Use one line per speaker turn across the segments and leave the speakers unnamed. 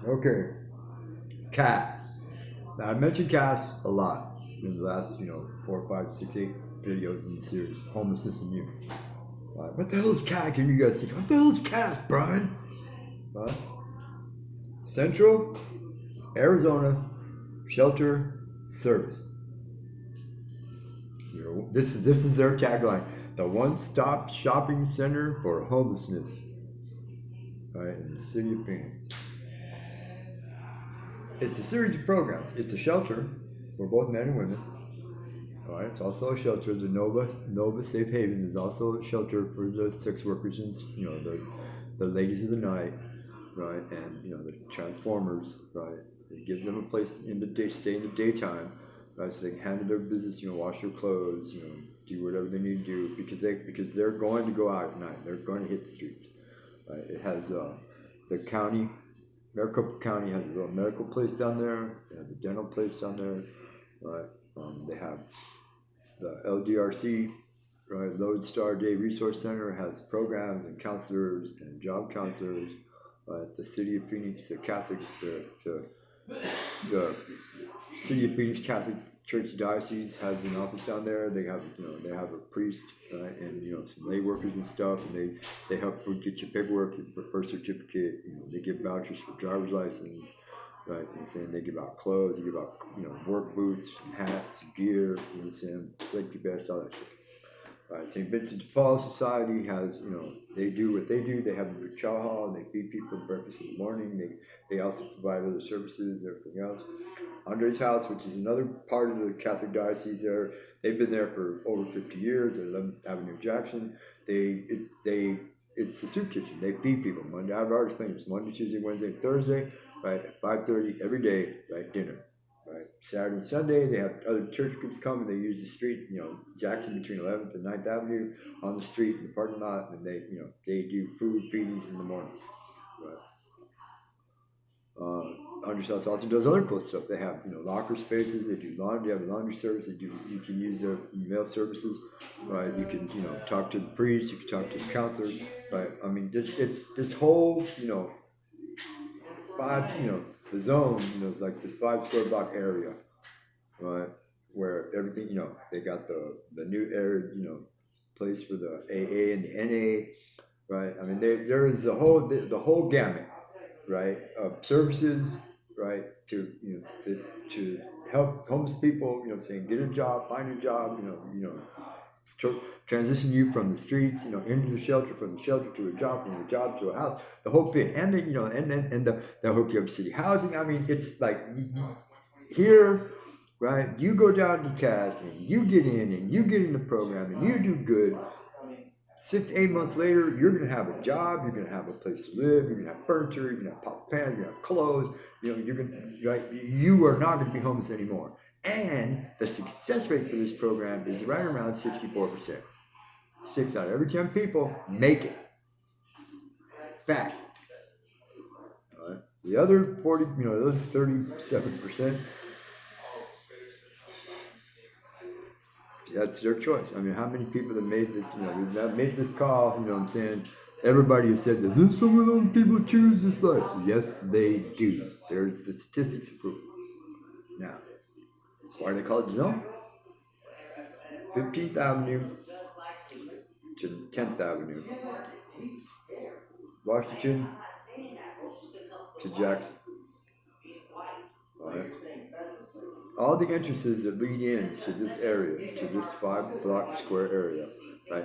Okay, CASS. Now I mentioned CASS a lot in the last, 4, 5, 6, 8 videos in the series, Homelessness and You. What the hell is CASS? Can you guys think, what the hell is CASS, Brian? Uh, Central Arizona Shelter Service. This is their tagline: the one-stop shopping center for homelessness, right, in the city of Phoenix. It's a series of programs. It's a shelter for both men and women. All right, it's also a shelter. The Nova Safe Haven is also a shelter for the sex workers and the ladies of the night, right, and the transformers, right. It gives them a place in the day, stay in the daytime, right, so they can handle their business, wash their clothes, do whatever they need to do because they're going to go out at night. They're going to hit the streets. Right. It has the county. Maricopa County has a little medical place down there. They have a dental place down there, right? They have the LDRC, right? Lodestar Day Resource Center has programs and counselors and job counselors. The City of Phoenix, the City of Phoenix Catholic Church Diocese has an office down there. They have a priest, and some lay workers and stuff, and they help get your paperwork, your birth certificate. They give vouchers for driver's license, right? And saying they give out clothes, they give out work boots, and hats, and gear. You know what I'm saying? Safety vests, all that shit. St. Vincent de Paul Society has, they do what they do. They have a chow hall, and they feed people breakfast in the morning. They also provide other services, everything else. Andre's house, which is another part of the Catholic diocese there. They've been there for over 50 years at 11th Avenue Jackson. It's a soup kitchen. They feed people Monday. I've already explained this: Monday, Tuesday, Wednesday, Thursday, right at 5:30 every day, right, dinner. Right. Saturday and Sunday, they have other church groups come and they use the street, Jackson between 11th and 9th Avenue on the street in the parking lot, and they do food feedings in the morning. Right. Undershots also does other cool stuff. They have locker spaces. They do laundry. They have a laundry service. You can use their mail services, right? You can talk to the priest. You can talk to the counselor, right? I mean, it's this whole five the zone it's like this 5 square block area, right? Where everything they got the new area place for the AA and the NA, right? I mean, there is the whole gamut, right, of services, right, to help homeless people, saying get a job, find a job, transition you from the streets, into the shelter, from the shelter to a job, from a job to a house, the whole bit, and then they'll hook you up city housing. I mean, it's like here, right? You go down to CASS and you get in and you get in the program and you do good. 6, 8 months later, you're gonna have a job. You're gonna have a place to live. You're gonna have furniture. You're gonna have pots, pans. You're gonna have clothes. You're gonna right. You are not gonna be homeless anymore. And the success rate for this program is right around 64%. 6 out of every 10 people make it. Fact. The other 40, the other 37%. That's their choice. I mean, how many people have made this, we've made this call, what I'm saying? Everybody has said, does this some of those people choose this life? Yes, they do. There's the statistics to prove it. Now, why do they call it zone? 15th Avenue to 10th Avenue, Washington to Jackson. All right. All the entrances that lead in to this area, to this 5 block square area, right?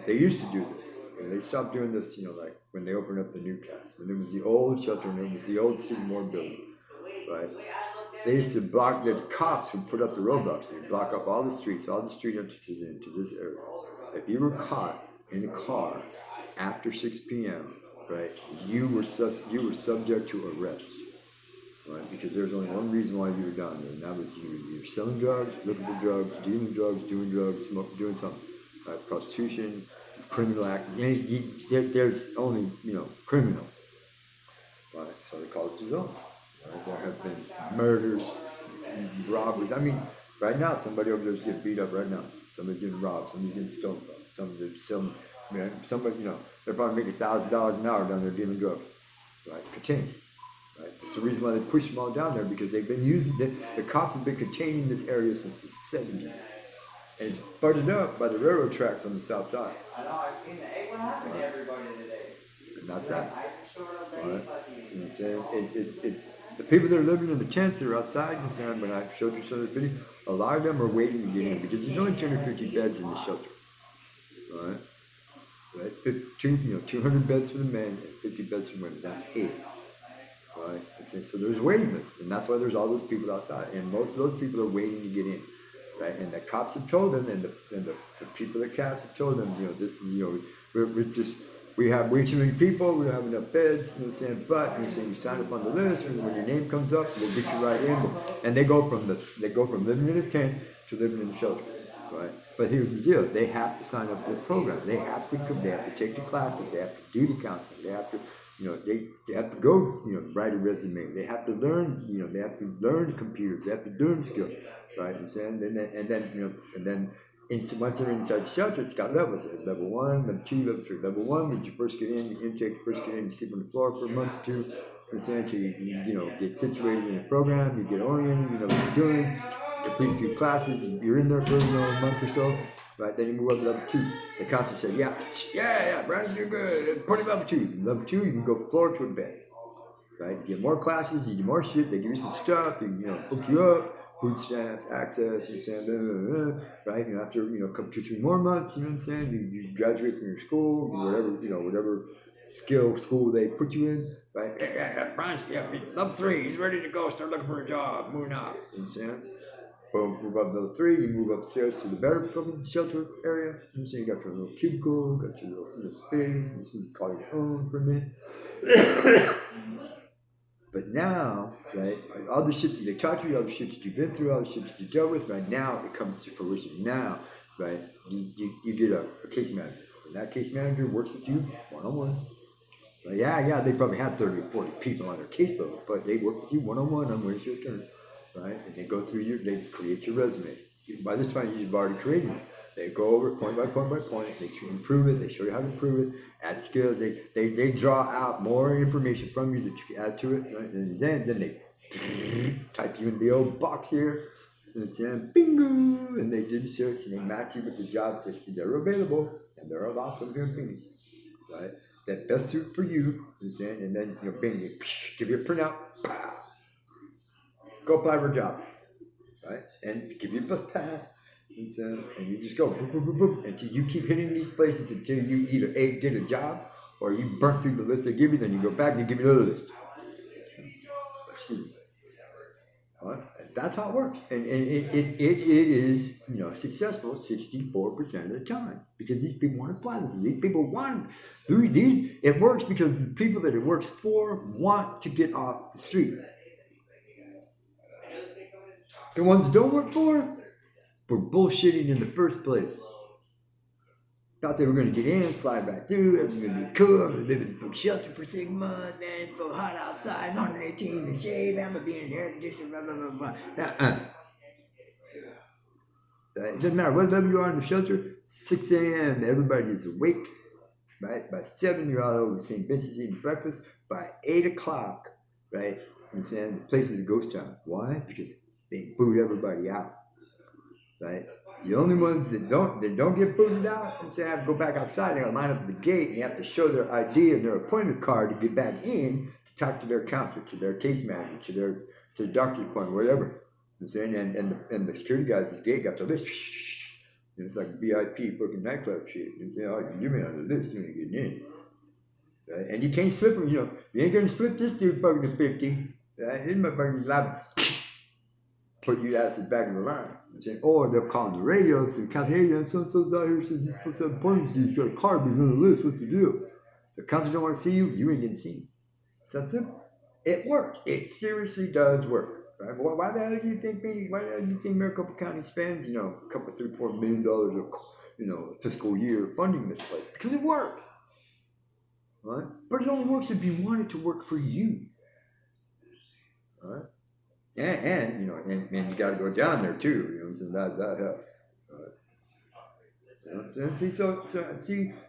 They used to do this, and they stopped doing this, like when they opened up the new CASS, when it was the old shelter, and it was the old City Moore building, right? They used to block, the cops would put up the roadblocks. They'd block up all the streets, all the street entrances into this area. If you were caught in a car after 6 p.m., right, you were subject to arrest. Right, because there's only one reason why you were down there, and that was you're selling drugs, looking for drugs, dealing drugs, doing drugs, doing something. Right? Prostitution, criminal act. There's only criminal. Right, so they call it the zone. Right? There have been murders, robberies. I mean, right now somebody over there's getting beat up right now. Somebody's getting robbed. Somebody's getting stolen from. Somebody's selling. Somebody they're probably making $1,000 an hour down there dealing drugs. Right, continue. Right? That's the reason why they push them all down there, because they've been using the cops have been containing this area since the 70s. And it's butted up by the railroad tracks on the south side. I know, I've seen that. Hey, what happened to everybody today? And that's that. Right? You know what I'm saying? The people that are living in the tents that are outside, you know what I'm saying, when I showed you some of the video, a lot of them are waiting to get in because there's only 250 beds in the shelter. Right? Right? 200 beds for the men and 50 beds for women. That's it. Right? Okay, so there's a waiting list, and that's why there's all those people outside, and most of those people are waiting to get in. Right? And the cops have told them, and the people at CASS have told them, this is, we have way too many people, we don't have enough beds, you know what I'm saying? But you sign up on the list, and when your name comes up, we'll get you right in. And they go from living in a tent to living in a shelter. Right? But here's the deal: they have to sign up for the program. They have to come. They have to take the classes. They have to do the counseling. They have to, they have to go, write a resume. They have to learn, they have to learn computers. They have to learn skills, right? I'm saying, and then once they're inside the shelter, it's got levels. It's level 1, level 2, level 3. Level 1, when you first get in, you first get in, you sleep on the floor for a month or two. Essentially, you get situated in the program. You get oriented. You know what you're doing. Complete a few classes, you're in there for a month or so, right? Then you move up to level 2. The counselor said, yeah, Brandon, you're good. Put him level 2. Level 2, you can go floor to a bed, right? You get more classes, you get more shit. They give you some stuff, they hook you up, food stamps, access, right? After come 2-3 more months, you know what I'm saying? You graduate from your school, whatever school they put you in, right? Brian's level 3, he's ready to go. Start looking for a job, moving up. You know what I'm saying? Boom, move up to level 3, you move upstairs to the better shelter area. So you got your little cubicle, got your little space, and so you call your own for a minute. But now, right, all the shit that they taught you, all the shit that you've been through, all the shit that you dealt with, right now it comes to fruition. Now, right, you get a case manager. And that case manager works with you one-on-one. Yeah, they probably have 30 or 40 people on their caseload, but they work with you one-on-one on when it's your turn. Right? And they go through they create your resume. By this point, you've already created it. They go over it point by point by point. They improve it. They show you how to improve it. Add skills. They draw out more information from you that you can add to it. Right? And then they type you in the old box here. And it's bingo. And they do the search and they match you with the jobs that are available. And they're all awesome here in Phoenix. Right? That best suit for you. And then bing, they give you a printout. Pow. Go apply for a job, right? And give you a bus pass, and you just go boop, boop, boop, boop, until you keep hitting these places until you either A, get a job, or you burn through the list they give you. Then you go back and you give me another list. Excuse me. Right? And that's how it works, and it is successful 64% of the time because these people want to apply this. These people want these. It works because the people that it works for want to get off the street. The ones that don't work for were bullshitting in the first place. Thought they were going to get in, slide back through, it was going to be cool, I'm going to live in the book shelter for 6 months, man, it's so hot outside, 118 in the shade, I'm going to be in the air conditioner, blah, blah, blah, blah. It doesn't matter what level you are in the shelter, 6 a.m., everybody is awake, right? By 7, you're all over the same benches eating breakfast. By 8 o'clock, right, I'm saying the place is a ghost town. Why? Because they boot everybody out, right? The only ones that don't get booted out, I'm saying, have to go back outside. They got to line up at the gate, and you have to show their ID and their appointment card to get back in to talk to their counselor, to their case manager, to the doctor's appointment, whatever. I'm saying, and the security guys at the gate got the list. It's like VIP fucking nightclub shit. You say, oh, you've been on the list when you're getting in, right? And you can't slip them. You ain't gonna slip this dude fucking to 50. Right? This motherfucker's liable. Put you asses back in the line. Or they'll call on the radio and say, Captain, so-and-so's out here says he's supposed to have appointments. He's got a card, but he's on the list. What's the deal? The counselor don't want to see you, you ain't getting seen. So that's simple. It works. It seriously does work. Right? Why the hell do you think Maricopa County spends, a couple $3-4 million of, fiscal year funding this place? Because it works. Right? But it only works if you want it to work for you. Right? And you got to go down there too, so that helps. And see, so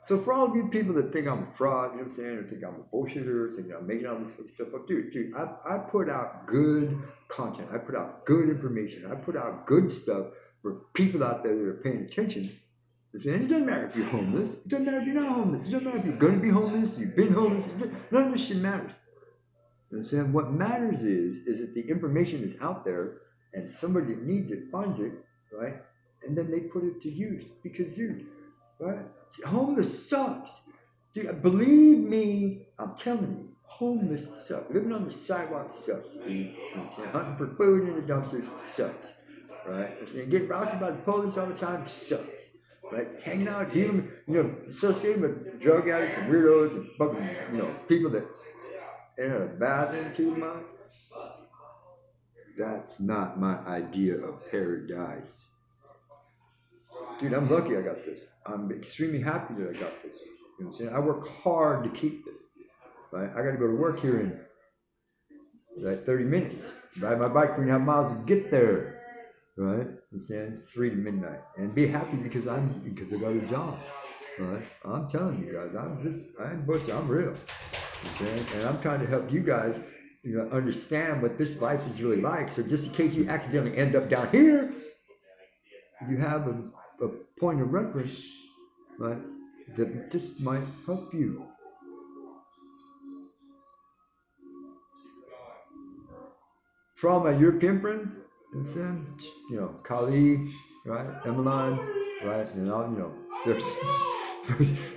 for all of you people that think I'm a fraud, you know what I'm saying, or think I'm a bullshitter, think I'm making all this stuff up, dude, I put out good content. I put out good information. I put out good stuff for people out there that are paying attention. And it doesn't matter if you're homeless. It doesn't matter if you're not homeless. It doesn't matter if you're going to be homeless. You've been homeless. None of this shit matters. You know what I'm saying? What matters is that the information is out there and somebody that needs it finds it, right? And then they put it to use because, dude, right? Homeless sucks. Dude, believe me, I'm telling you, homeless sucks. Living on the sidewalk sucks. You know what I'm saying? Hunting for food in the dumpsters sucks, right? You know what I'm saying? Getting routed by the police all the time sucks, right? Hanging out, dealing, associated with drug addicts and weirdos and fucking, people that are a bad attitude much. That's not my idea of paradise. Dude, I'm lucky I got this. I'm extremely happy that I got this. You know what I'm saying? I work hard to keep this. Right? I got to go to work here in like 30 minutes. Ride my bike 3.5 miles to get there. Right? You know what I'm saying? 3 to midnight. And be happy because I got a job. Right? I'm telling you guys, I ain't bullshit, I'm real. You know what I'm saying? And I'm trying to help you guys understand what this life is really like. So just in case you accidentally end up down here, you have a point of reference, right, that this might help you. For all my European friends, Kali, right, Emmeline, right,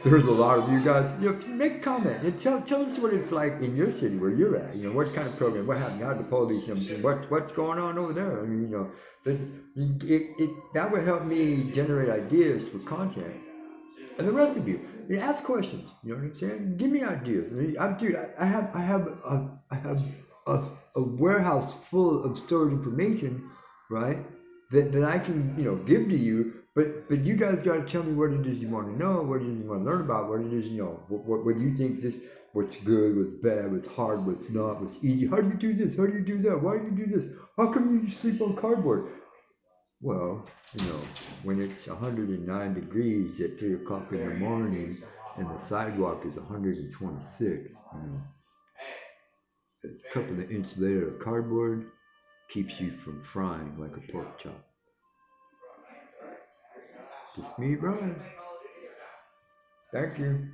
there's a lot of you guys. Make a comment and tell us what it's like in your city where you're at. What kind of program, what happened, how the police, what's going on over there. I mean, that would help me generate ideas for content. And the rest of you ask questions. You know what I'm saying? Give me ideas. I have a warehouse full of stored information, right? That I can give to you. But you guys got to tell me what it is you want to know, what it is you want to learn about, what it is what you think what's good, what's bad, what's hard, what's not, what's easy. How do you do this? How do you do that? Why do you do this? How come you sleep on cardboard? Well, when it's 109 degrees at 3 o'clock in the morning and the sidewalk is 126, a couple of inch layer of cardboard keeps you from frying like a pork chop. It's me, Brian. Thank you.